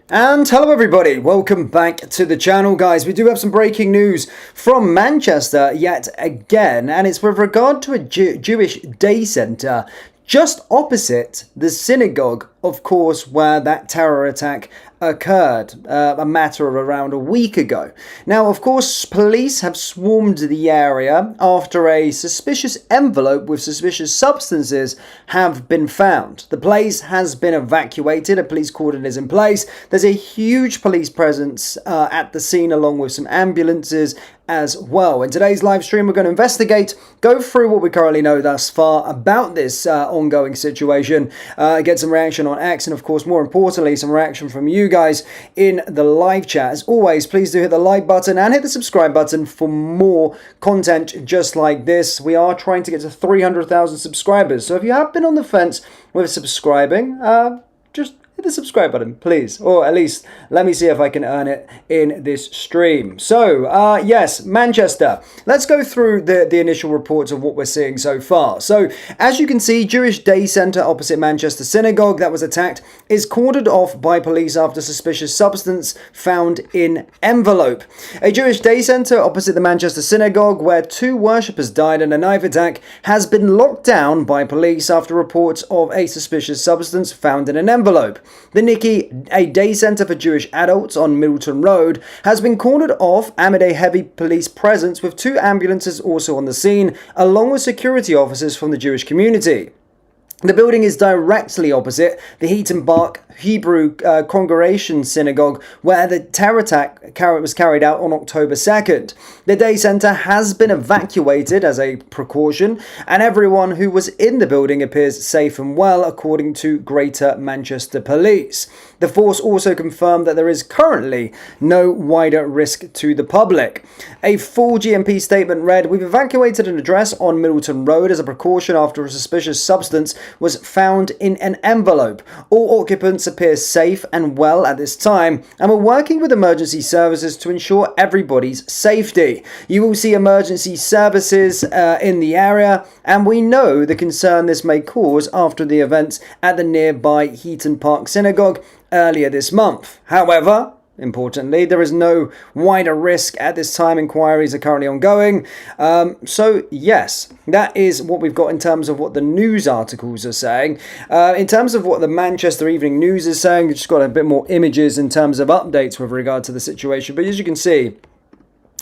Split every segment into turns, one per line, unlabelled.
And hello everybody, welcome back to the channel guys. We do have some breaking news from Manchester yet again, and it's with regard to a Jewish day centre just opposite the synagogue, of course, where that terror attack occurred a matter of around a week ago. Now, of course, police have swarmed the area after a suspicious envelope with suspicious substances have been found. The place has been evacuated. A police cordon is in place. There's a huge police presence at the scene, along with some ambulances as well. In today's live stream, we're going to investigate, go through what we currently know thus far about this ongoing situation, get some reaction on X, and of course, more importantly, some reaction from you guys in the live chat. As always, please do hit the like button and hit the subscribe button for more content just like this. We are trying to get to 300,000 subscribers, so if you have been on the fence with subscribing, just hit the subscribe button, please. Or at least let me see if I can earn it in this stream. So, yes, Manchester. Let's go through the initial reports of what we're seeing so far. So, as you can see, Jewish Day Centre opposite Manchester Synagogue that was attacked is cordoned off by police after suspicious substance found in envelope. A Jewish Day Centre opposite the Manchester Synagogue, where 2 worshippers died in a knife attack, has been locked down by police after reports of a suspicious substance found in an envelope. The Nikki, a day centre for Jewish adults on Middleton Road, has been cordoned off amid a heavy police presence, with 2 ambulances also on the scene, along with security officers from the Jewish community. The building is directly opposite the Heaton Park Hebrew Congregation Synagogue, where the terror attack was carried out on October 2nd. The day centre has been evacuated as a precaution, and everyone who was in the building appears safe and well, according to Greater Manchester Police. The force also confirmed that there is currently no wider risk to the public. A full GMP statement read, "We've evacuated an address on Middleton Road as a precaution after a suspicious substance was found in an envelope. All occupants appear safe and well at this time, and we're working with emergency services to ensure everybody's safety. You will see emergency services in the area, and we know the concern this may cause after the events at the nearby Heaton Park Synagogue earlier this month. However, importantly, there is no wider risk at this time. Inquiries are currently ongoing." So, yes, that is what we've got in terms of what the news articles are saying. In terms of what the Manchester Evening News is saying, we've just got a bit more images in terms of updates with regard to the situation. But as you can see,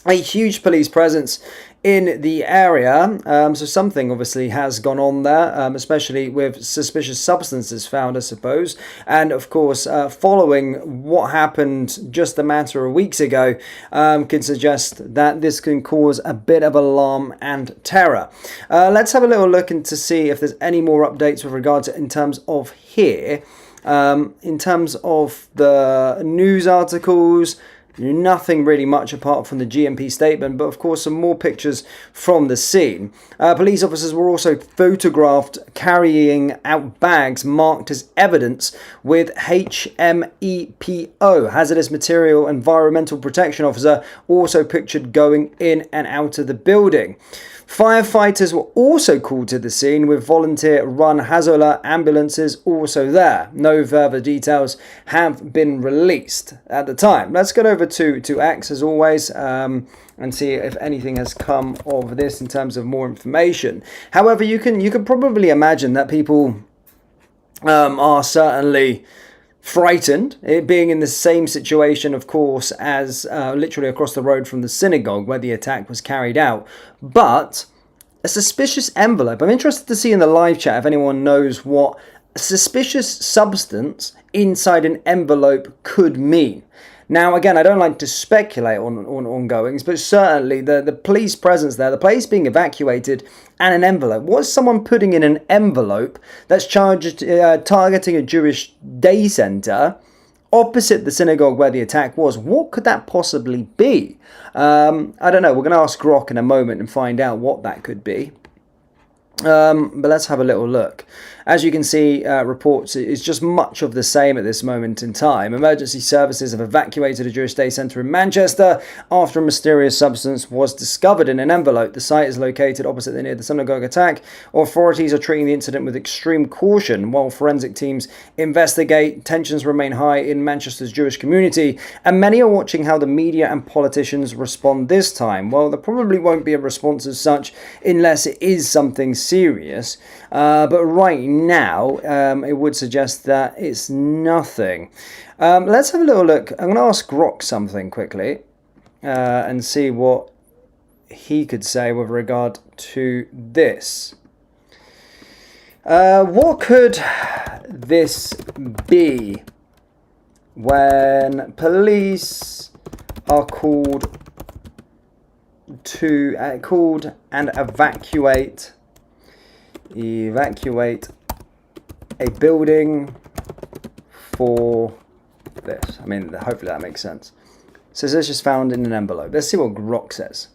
a huge police presence in the area, so something obviously has gone on there, especially with suspicious substances found, I suppose, and of course following what happened just a matter of weeks ago, can suggest that this can cause a bit of alarm and terror. Let's have a little look and to see if there's any more updates with regard to in terms of here, in terms of the news articles. Nothing really much apart from the GMP statement, but of course some more pictures from the scene. Police officers were also photographed carrying out bags marked as evidence with HMEPO, Hazardous Material Environmental Protection Officer, also pictured going in and out of the building. Firefighters were also called to the scene, with volunteer-run Hazolah ambulances also there. No further details have been released at the time. Let's get over to X as always, and see if anything has come of this in terms of more information. However, you can probably imagine that people are certainly frightened, it being in the same situation, of course, as literally across the road from the synagogue where the attack was carried out. But a suspicious envelope. I'm interested to see in the live chat if anyone knows what a suspicious substance inside an envelope could mean. Now, again, I don't like to speculate on ongoings, but certainly the police presence there, the place being evacuated, and an envelope. What's someone putting in an envelope that's targeting a Jewish day centre opposite the synagogue where the attack was? What could that possibly be? I don't know. We're going to ask Grok in a moment and find out what that could be. But let's have a little look. As you can see, reports is just much of the same at this moment in time. Emergency services have evacuated a Jewish day centre in Manchester after a mysterious substance was discovered in an envelope. The site is located opposite the synagogue attack. Authorities are treating the incident with extreme caution while forensic teams investigate. Tensions remain high in Manchester's Jewish community, and many are watching how the media and politicians respond this time. Well, there probably won't be a response as such unless it is something serious. But right now, it would suggest that it's nothing. Let's have a little look. I'm going to ask Grok something quickly and see what he could say with regard to this. What could this be when police are called and evacuate a building for this? I mean, hopefully that makes sense. So this is just found in an envelope. Let's see what Grok says.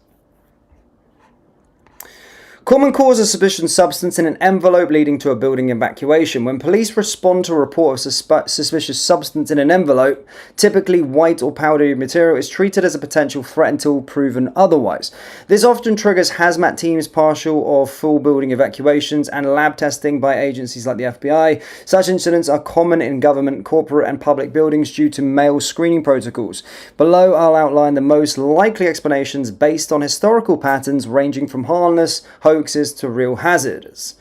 Common cause of suspicious substance in an envelope leading to a building evacuation. When police respond to a report of suspicious substance in an envelope, typically white or powdery material, is treated as a potential threat until proven otherwise. This often triggers hazmat teams, partial or full building evacuations, and lab testing by agencies like the FBI. Such incidents are common in government, corporate, and public buildings due to mail screening protocols. Below, I'll outline the most likely explanations based on historical patterns ranging from harmless hoaxes to real hazards.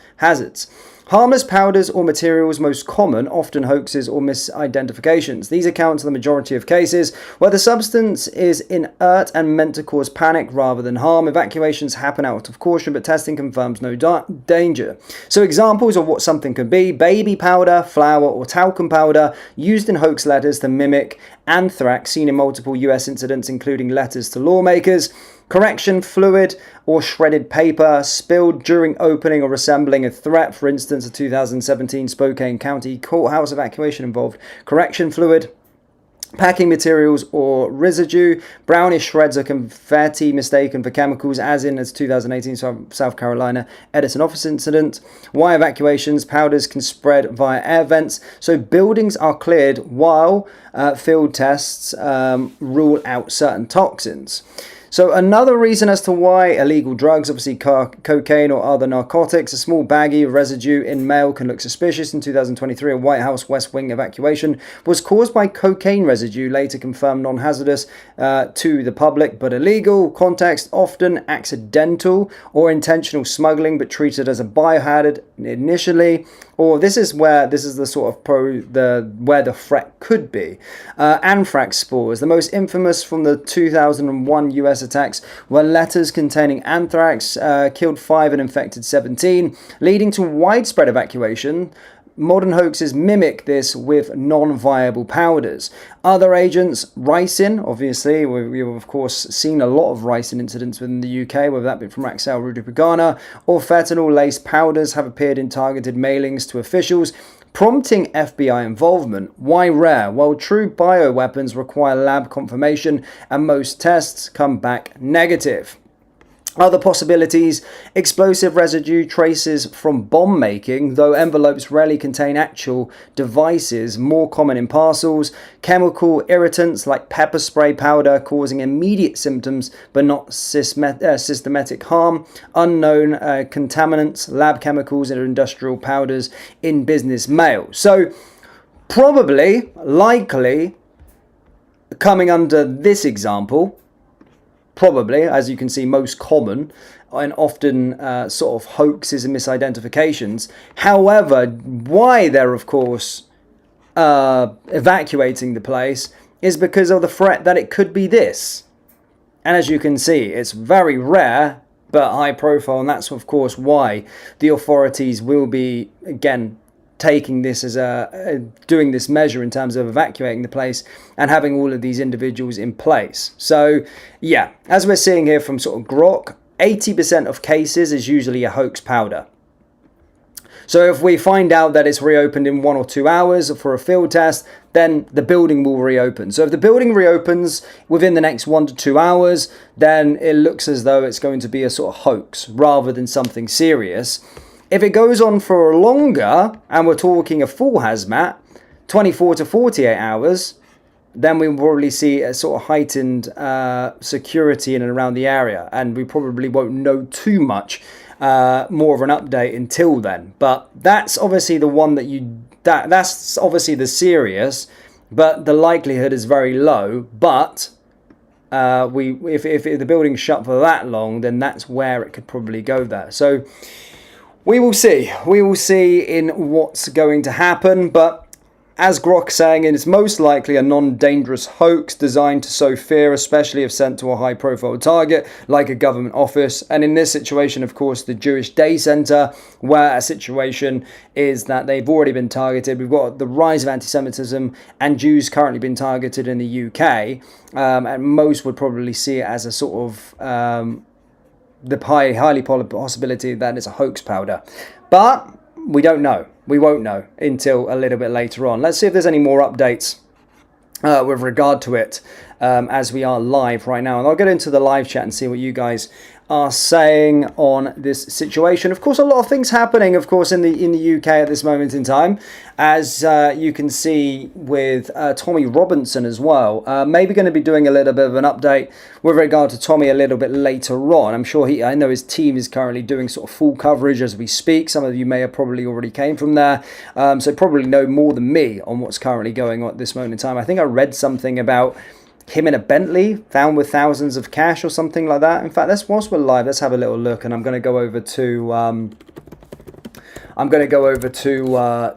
Harmless powders or materials most common, often hoaxes or misidentifications. These account to the majority of cases where the substance is inert and meant to cause panic rather than harm. Evacuations happen out of caution, but testing confirms no danger. So examples of what something could be: baby powder, flour, or talcum powder used in hoax letters to mimic anthrax, seen in multiple US incidents, including letters to lawmakers. Correction fluid or shredded paper spilled during opening or assembling a threat. For instance, a 2017 Spokane County courthouse evacuation involved correction fluid. Packing materials or residue. Brownish shreds of confetti mistaken for chemicals, as in its 2018 South Carolina Edison office incident. Why evacuations? Powders can spread via air vents, so buildings are cleared while field tests rule out certain toxins. So another reason as to why illegal drugs, obviously cocaine or other narcotics, a small baggie of residue in mail can look suspicious. In 2023, a White House West Wing evacuation was caused by cocaine residue, later confirmed non-hazardous to the public, but illegal. Context: often accidental or intentional smuggling, but treated as a biohazard initially. Or this is the sort of where the threat could be. Anthrax spores. The most infamous from the 2001 US attacks were letters containing anthrax, killed 5 and infected 17, leading to widespread evacuation. Modern hoaxes mimic this with non-viable powders. Other agents: ricin, obviously. We've of course seen a lot of ricin incidents within the UK, whether that be from Axel Rudipagana, or fentanyl-laced powders have appeared in targeted mailings to officials, prompting FBI involvement. Why rare? Well, true bioweapons require lab confirmation, and most tests come back negative. Other possibilities: explosive residue traces from bomb making, though envelopes rarely contain actual devices, more common in parcels. Chemical irritants like pepper spray powder causing immediate symptoms but not systematic harm. Unknown contaminants, lab chemicals, and industrial powders in business mail. So probably, likely, coming under this example, probably, as you can see, most common and often sort of hoaxes and misidentifications. However, why they're, of course, evacuating the place is because of the threat that it could be this. And as you can see, it's very rare but high profile, and that's, of course, why the authorities will be, again, taking this as doing this measure in terms of evacuating the place and having all of these individuals in place. So yeah, as we're seeing here from sort of Grok, 80% of cases is usually a hoax powder. So if we find out that it's reopened in 1 or 2 hours for a field test, then the building will reopen. So if the building reopens within the next 1 to 2 hours, then it looks as though it's going to be a sort of hoax rather than something serious. If it goes on for longer, and we're talking a full hazmat, 24 to 48 hours, then we will probably see a sort of heightened security in and around the area, and we probably won't know too much more of an update until then. But that's obviously the one that's obviously the serious, but the likelihood is very low. But if the building's shut for that long, then that's where it could probably go there. So we will see. We will see in what's going to happen, but as Grok saying, it's most likely a non-dangerous hoax designed to sow fear, especially if sent to a high-profile target like a government office. And in this situation, of course, the Jewish Day Centre, where a situation is that they've already been targeted. We've got the rise of anti-Semitism and Jews currently been targeted in the UK. And most would probably see it as a sort of the highly possibility that it's a hoax powder. But we don't know. We won't know until a little bit later on. Let's see if there's any more updates with regard to it as we are live right now. And I'll get into the live chat and see what you guys are saying on this situation. Of course, a lot of things happening, of course, in the UK at this moment in time, as you can see with Tommy Robinson as well. Maybe going to be doing a little bit of an update with regard to Tommy a little bit later on. I'm sure I know his team is currently doing sort of full coverage as we speak. Some of you may have probably already came from there, so probably know more than me on what's currently going on at this moment in time. I think I read something about him in a Bentley found with thousands of cash or something like that. In fact, whilst we're live, let's have a little look, and I'm going to go over to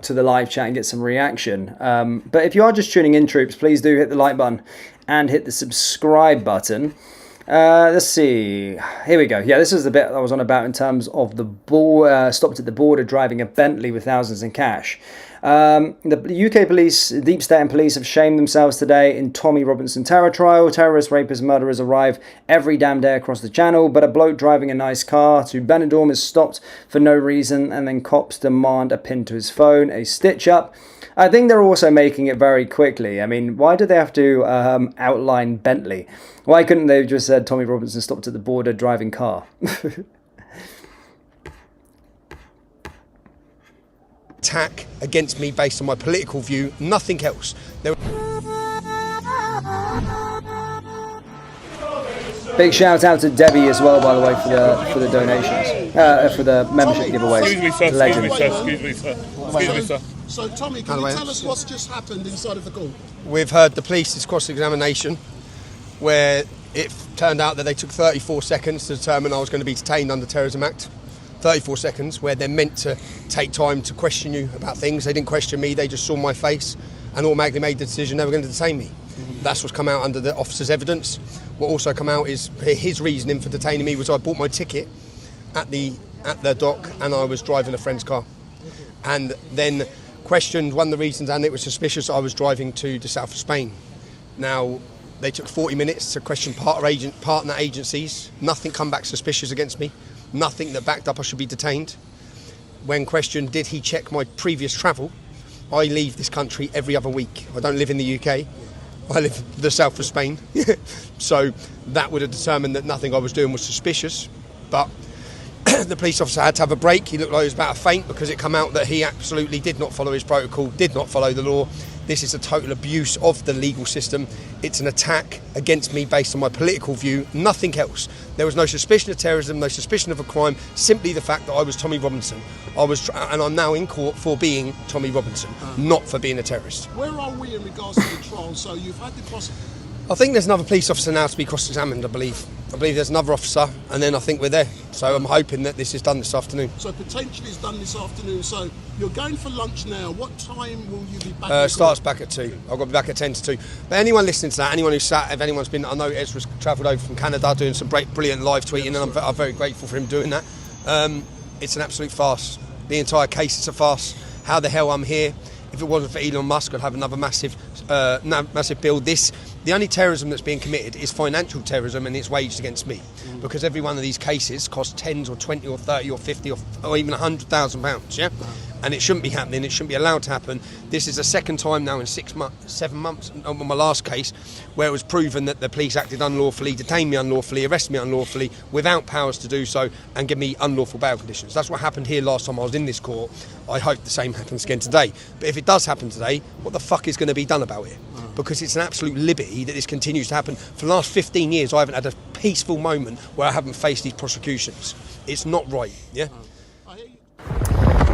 to the live chat and get some reaction. But if you are just tuning in, troops, please do hit the like button and hit the subscribe button. Let's see. Here we go. Yeah, this is the bit I was on about in terms of the stopped at the border driving a Bentley with thousands in cash. The UK police, Deep State and police have shamed themselves today in Tommy Robinson terror trial. Terrorists, rapists, murderers arrive every damn day across the channel, but a bloke driving a nice car to Benidorm is stopped for no reason, and then cops demand a pin to his phone, a stitch up. I think they're also making it very quickly. I mean, why do they have to outline Bentley? Why couldn't they have just said Tommy Robinson stopped at the border driving car?
Attack against me based on my political view, nothing else.
Big shout out to Debbie as well, by the way, for the donations, for the membership giveaways.
Excuse me, sir.
Legend.
Excuse me, sir. Excuse me, sir.
So, Tommy, can you tell us what's just happened inside of the court?
We've heard the police's cross-examination, where it turned out that they took 34 seconds to determine I was going to be detained under Terrorism Act. 34 seconds, where they're meant to take time to question you about things. They didn't question me, they just saw my face and automatically made the decision they were going to detain me. That's what's come out under the officer's evidence. What also come out is his reasoning for detaining me was I bought my ticket at the dock and I was driving a friend's car. And then questioned one of the reasons, and it was suspicious I was driving to the south of Spain. Now, they took 40 minutes to question partner agencies. Nothing come back suspicious against me. Nothing that backed up I should be detained. When questioned, did he check my previous travel? I leave this country every other week. I don't live in the UK. I live in the south of Spain. So that would have determined that nothing I was doing was suspicious. But the police officer had to have a break. He looked like he was about to faint because it came out that he absolutely did not follow his protocol, did not follow the law. This is a total abuse of the legal system. It's an attack against me based on my political view, nothing else. There was no suspicion of terrorism, no suspicion of a crime, simply the fact that I was Tommy Robinson. And I'm now in court for being Tommy Robinson, not for being a terrorist.
Where are we in regards to the trial? So you've had the prosecution.
I think there's another police officer now to be cross-examined, I believe. I believe there's another officer, and then I think we're there. So I'm hoping that this is done this afternoon.
So potentially it's done this afternoon. So you're going for lunch now. What time will you be back?
Starts back at 2. I've got to be back at 10 to 2. But anyone listening to that, anyone who's sat, if anyone's been, I know Ezra's travelled over from Canada doing some brilliant live tweeting, and I'm very grateful for him doing that. It's an absolute farce. The entire case is a farce. How the hell I'm here? If it wasn't for Elon Musk, I'd have another massive build. This The only terrorism that's being committed is financial terrorism, and it's waged against me, because every one of these cases costs tens or 20 or 30 or 50 or even £100,000. Yeah. And it shouldn't be happening. It shouldn't be allowed to happen. This is the second time now in 7 months on my last case where it was proven that the police acted unlawfully, detained me unlawfully, arrested me unlawfully, without powers to do so, and give me unlawful bail conditions. That's what happened here last time I was in this court. I hope the same happens again today. But if it does happen today, what the fuck is going to be done about it? Because it's an absolute liberty that this continues to happen. For the last 15 years, I haven't had a peaceful moment where I haven't faced these prosecutions. It's not right, yeah?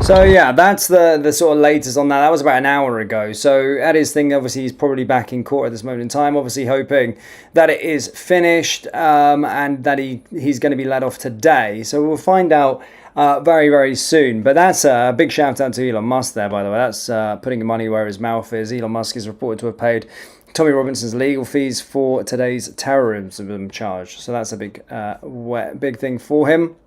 So yeah, that's the sort of latest on that. That was about an hour ago. So at his thing, obviously he's probably back in court at this moment in time, obviously hoping that it is finished and that he's going to be let off today. So we'll find out very, very soon. But that's a big shout out to Elon Musk there, by the way. That's putting money where his mouth is. Elon Musk is reported to have paid Tommy Robinson's legal fees for today's terrorism charge. So that's a big thing for him.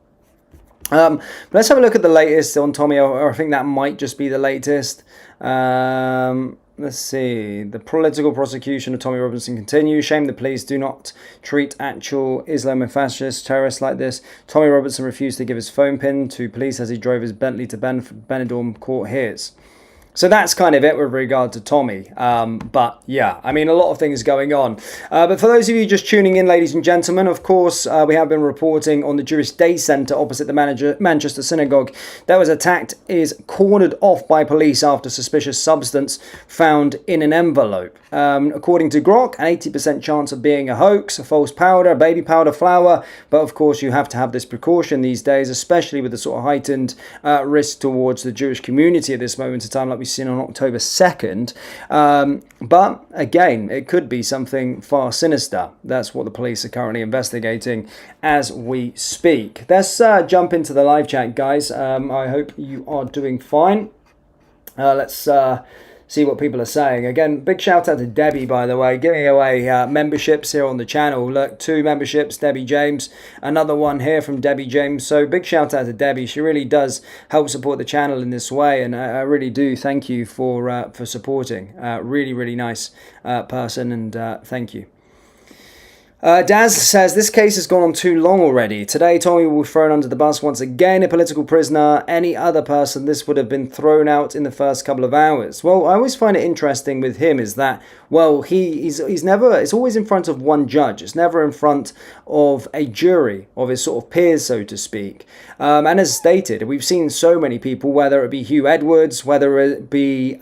Let's have a look at the latest on Tommy, or I think that might just be the latest. Let's see. The political prosecution of Tommy Robinson continues. Shame the police do not treat actual Islamofascist terrorists like this. Tommy Robinson refused to give his phone pin to police as he drove his Bentley to Benidorm Court Hears. So that's kind of it with regard to Tommy. But yeah, I mean, a lot of things going on. But for those of you just tuning in, ladies and gentlemen, of course, we have been reporting on the Jewish Day Centre opposite the Manchester Synagogue that was attacked is cornered off by police after suspicious substance found in an envelope. According to Grok, an 80% chance of being a hoax, a false powder, baby powder, flour. But of course, you have to have this precaution these days, especially with the sort of heightened risk towards the Jewish community at this moment in time, like we've seen on October 2nd. But again, it could be something far sinister. That's what the police are currently investigating as we speak. Let's jump into the live chat, guys. I hope you are doing fine. Let's see what people are saying. Again, big shout out to Debbie, by the way, giving away memberships here on the channel. Look, 2 memberships, Debbie James, another one here from Debbie James. So big shout out to Debbie. She really does help support the channel in this way, and I really do thank you for supporting. Really, really nice person, and thank you. Daz says, this case has gone on too long already. Today, Tommy will be thrown under the bus once again, a political prisoner. Any other person, this would have been thrown out in the first couple of hours. Well, I always find it interesting with him is that, well, he's never, it's always in front of one judge. It's never in front of a jury of his sort of peers, so to speak. And as stated, we've seen so many people, whether it be Hugh Edwards, whether it be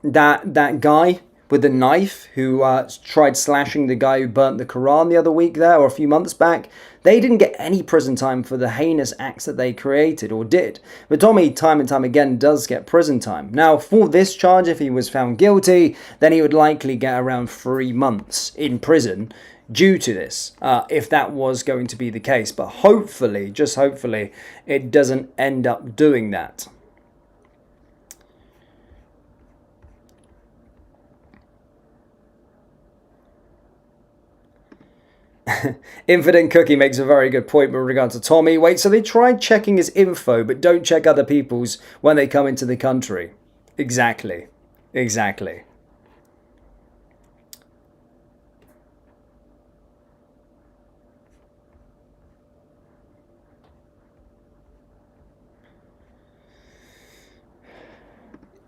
that guy with the knife who tried slashing the guy who burnt the Quran the other week there, or a few months back. They didn't get any prison time for the heinous acts that they created, or did. But Tommy, time and time again, does get prison time. Now, for this charge, if he was found guilty, then he would likely get around 3 months in prison due to this, if that was going to be the case. But hopefully, just hopefully, it doesn't end up doing that. Infinite Cookie makes a very good point with regard to Tommy. Wait, so they tried checking his info, but don't check other people's when they come into the country. Exactly. Exactly.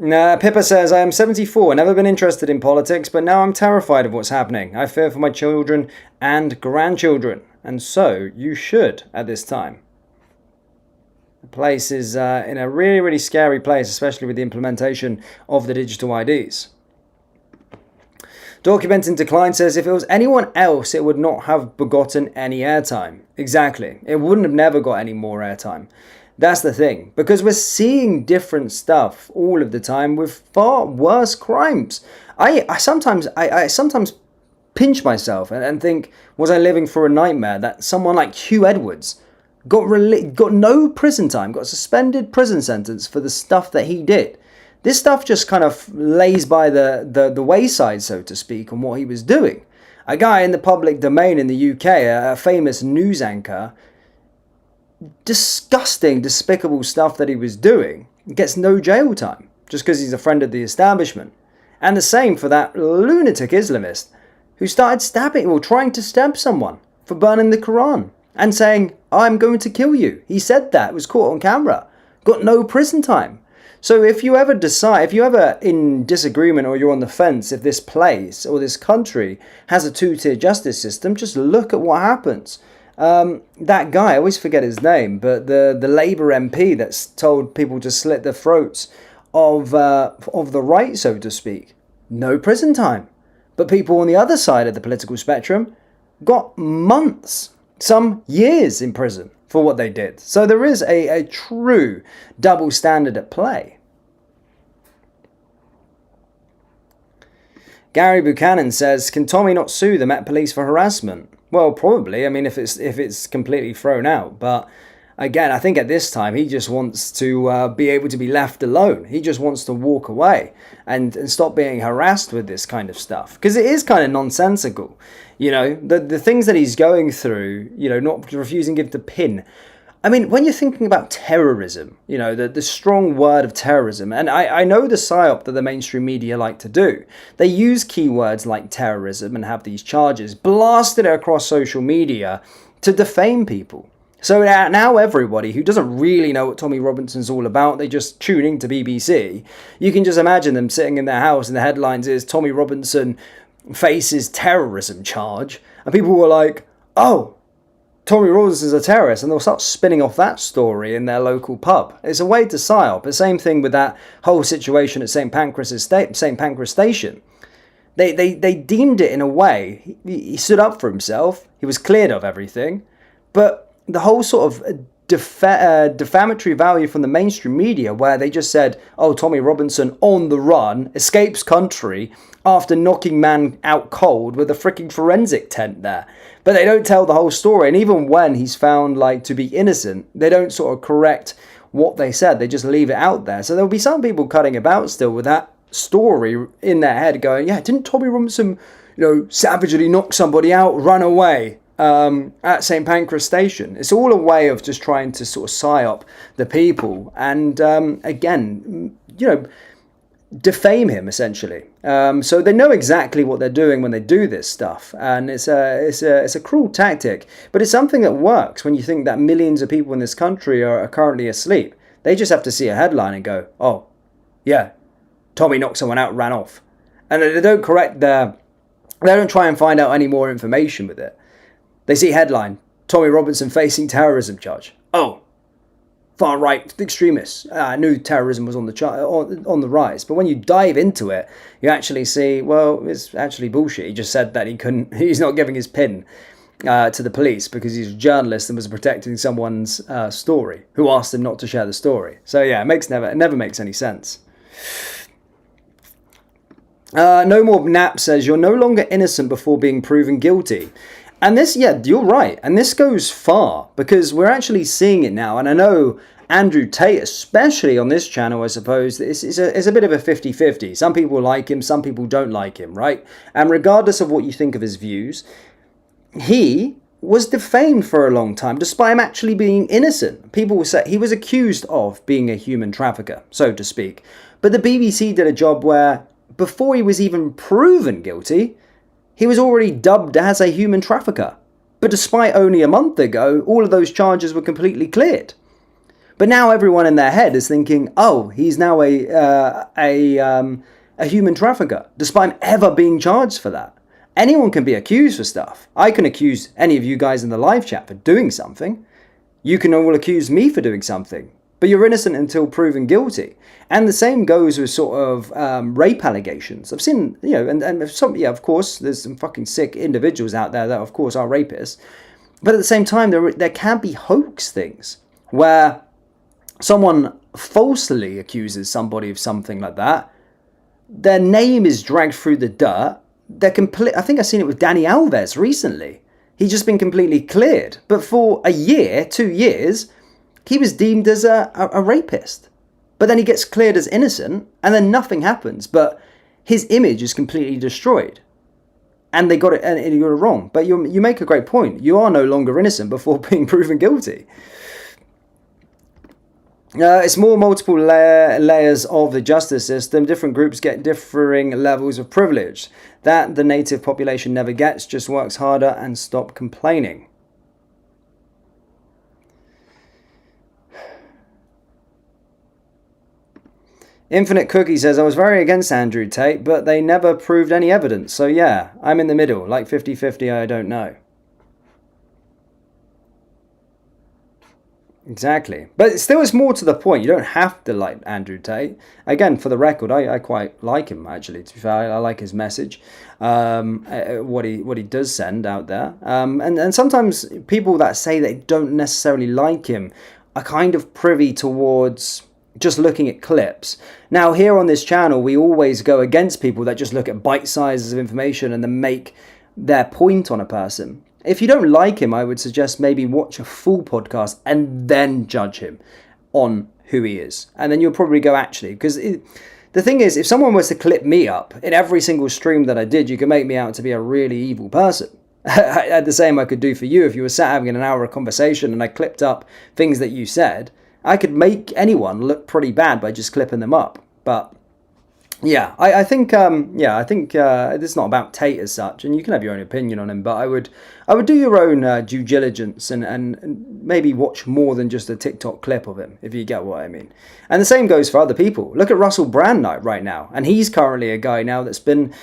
Pippa says, I am 74, never been interested in politics, but now I'm terrified of what's happening. I fear for my children and grandchildren, and so you should at this time. The place is in a really, really scary place, especially with the implementation of the digital IDs. Documenting Decline says, if it was anyone else, it would not have begotten any airtime. Exactly. It wouldn't have never got any more airtime. That's the thing, because we're seeing different stuff all of the time with far worse crimes. I sometimes pinch myself and think, was I living for a nightmare? That someone like Hugh Edwards got no prison time, got a suspended prison sentence for the stuff that he did. This stuff just kind of lays by the wayside, so to speak, on what he was doing. A guy in the public domain in the UK, a famous news anchor, disgusting, despicable stuff that he was doing, gets no jail time. just because he's a friend of the establishment. And the same for that lunatic Islamist who started stabbing or trying to stab someone for burning the Quran and saying, I'm going to kill you. He said that. It was caught on camera. Got no prison time. So if you ever decide, if you're ever in disagreement or you're on the fence if this place or this country has a two-tier justice system, just look at what happens. That guy, I always forget his name, but the Labour MP that's told people to slit the throats of the right, so to speak, no prison time. But people on the other side of the political spectrum got months, some years in prison for what they did. So there is a true double standard at play. Gary Buchanan says, can Tommy not sue the Met Police for harassment? Well, probably. I mean, if it's completely thrown out. But again, I think at this time, he just wants to be able to be left alone. He just wants to walk away and stop being harassed with this kind of stuff. Because it is kind of nonsensical. You know, the things that he's going through, you know, not refusing to give the pin. I mean, when you're thinking about terrorism, you know, the strong word of terrorism, and I know the psyop that the mainstream media like to do. They use keywords like terrorism and have these charges blasted across social media to defame people. So now everybody who doesn't really know what Tommy Robinson's all about, they just tune into BBC. You can just imagine them sitting in their house and the headlines is Tommy Robinson faces terrorism charge. And people were like, oh, Tommy Robinson's a terrorist, and they'll start spinning off that story in their local pub. It's a way to psyop. The same thing with that whole situation at St. Pancras Station. They deemed it in a way. He stood up for himself. He was cleared of everything. But the whole sort of defamatory value from the mainstream media where they just said, oh, Tommy Robinson on the run, escapes country after knocking man out cold with a freaking forensic tent there. But they don't tell the whole story. And even when he's found like to be innocent, they don't sort of correct what they said. They just leave it out there. So there'll be some people cutting about still with that story in their head going, yeah, didn't Tommy Robinson, you know, savagely knock somebody out, run away? At St. Pancras Station. It's all a way of just trying to sort of psyop the people and, again, you know, defame him, essentially. So they know exactly what they're doing when they do this stuff. And it's a cruel tactic, but it's something that works when you think that millions of people in this country are currently asleep. They just have to see a headline and go, oh, yeah, Tommy knocked someone out, ran off. And they don't they don't try and find out any more information with it. They see headline, Tommy Robinson facing terrorism charge. Oh, far-right extremists. I knew terrorism was on the rise. But when you dive into it, you actually see, well, it's actually bullshit. He just said that he's not giving his pin to the police because he's a journalist and was protecting someone's story who asked him not to share the story. So yeah, it never makes any sense. No More Nap says, you're no longer innocent before being proven guilty. And this, yeah, you're right. And this goes far because we're actually seeing it now. And I know Andrew Tate, especially on this channel, I suppose, is a bit of a 50-50. Some people like him, some people don't like him, right? And regardless of what you think of his views, he was defamed for a long time, despite him actually being innocent. People will say he was accused of being a human trafficker, so to speak. But the BBC did a job where, before he was even proven guilty, he was already dubbed as a human trafficker. But despite only a month ago, all of those charges were completely cleared. But now everyone in their head is thinking, oh, he's now a human trafficker, despite him ever being charged for that. Anyone can be accused for stuff. I can accuse any of you guys in the live chat for doing something. You can all accuse me for doing something. But you're innocent until proven guilty. And the same goes with sort of rape allegations. I've seen, you know, and some, yeah, of course, there's some fucking sick individuals out there that, of course, are rapists. But at the same time, there can be hoax things where someone falsely accuses somebody of something like that. Their name is dragged through the dirt. I think I've seen it with Danny Alves recently. He's just been completely cleared. But for a year, 2 years, he was deemed as a rapist. But then he gets cleared as innocent, and then nothing happens. But his image is completely destroyed. And they got it, and you got it wrong. But you make a great point. You are no longer innocent before being proven guilty. It's more multiple layers of the justice system. Different groups get differing levels of privilege. That the native population never gets. Just works harder and stop complaining. Infinite Cookie says, I was very against Andrew Tate, but they never proved any evidence. So yeah, I'm in the middle. Like 50-50, I don't know. Exactly. But still, it's more to the point. You don't have to like Andrew Tate. Again, for the record, I quite like him, actually. To be fair, I like his message, what he does send out there. And sometimes people that say they don't necessarily like him are kind of privy towards just looking at clips. Now, here on this channel, we always go against people that just look at bite sizes of information and then make their point on a person. If you don't like him, I would suggest maybe watch a full podcast and then judge him on who he is. And then you'll probably go, actually, because the thing is, if someone was to clip me up in every single stream that I did, you could make me out to be a really evil person. The same I could do for you if you were sat having an hour of conversation and I clipped up things that you said. I could make anyone look pretty bad by just clipping them up. But yeah, I think this is not about Tate as such, and you can have your own opinion on him. But I would do your own due diligence and maybe watch more than just a TikTok clip of him, if you get what I mean. And the same goes for other people. Look at Russell Brand right now, and he's currently a guy now that's been,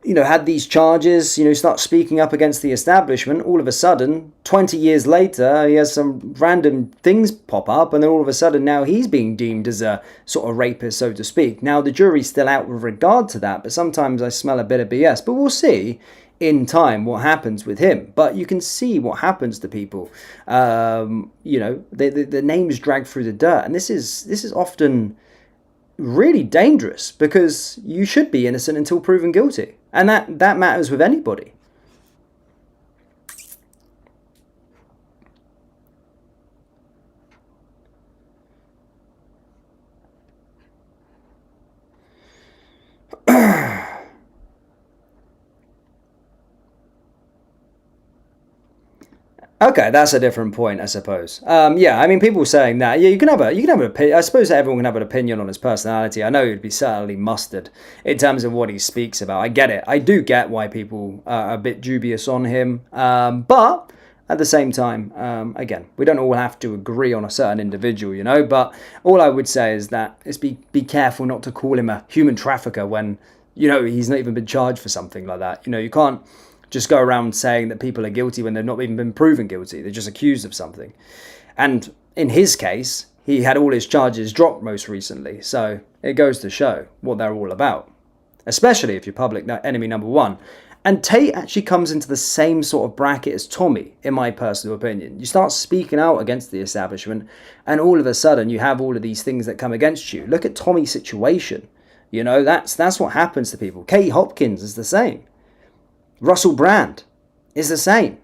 had these charges, start speaking up against the establishment. All of a sudden, 20 years later, he has some random things pop up, and then all of a sudden now he's being deemed as a sort of rapist, so to speak. Now, the jury's still out with regard to that, but sometimes I smell a bit of BS. But we'll see in time what happens with him. But you can see what happens to people. The name's dragged through the dirt, and this is often really dangerous, because you should be innocent until proven guilty. And that matters with anybody. Okay, that's a different point, I suppose. Yeah, I mean, people saying that. Yeah, you can have an opinion. I suppose everyone can have an opinion on his personality. I know he'd be certainly mustard in terms of what he speaks about. I get it. I do get why people are a bit dubious on him. But at the same time, again, we don't all have to agree on a certain individual, But all I would say is that be careful not to call him a human trafficker when, he's not even been charged for something like that. You can't just go around saying that people are guilty when they've not even been proven guilty. They're just accused of something. And in his case, he had all his charges dropped most recently. So it goes to show what they're all about, especially if you're public enemy number one. And Tate actually comes into the same sort of bracket as Tommy, in my personal opinion. You start speaking out against the establishment, and all of a sudden you have all of these things that come against you. Look at Tommy's situation. That's what happens to people. Katie Hopkins is the same. Russell Brand is the same.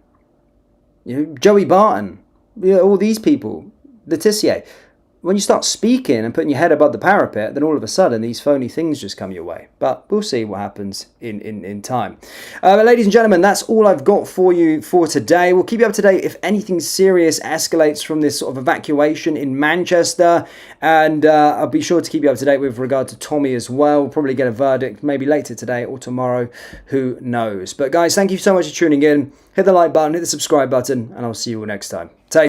Joey Barton, all these people, Letitia. When you start speaking and putting your head above the parapet, then all of a sudden these phony things just come your way. But we'll see what happens in time. Ladies and gentlemen, that's all I've got for you for today. We'll keep you up to date if anything serious escalates from this sort of evacuation in Manchester. And I'll be sure to keep you up to date with regard to Tommy as well. We'll probably get a verdict maybe later today or tomorrow. Who knows? But guys, thank you so much for tuning in. Hit the like button, hit the subscribe button, and I'll see you all next time. Take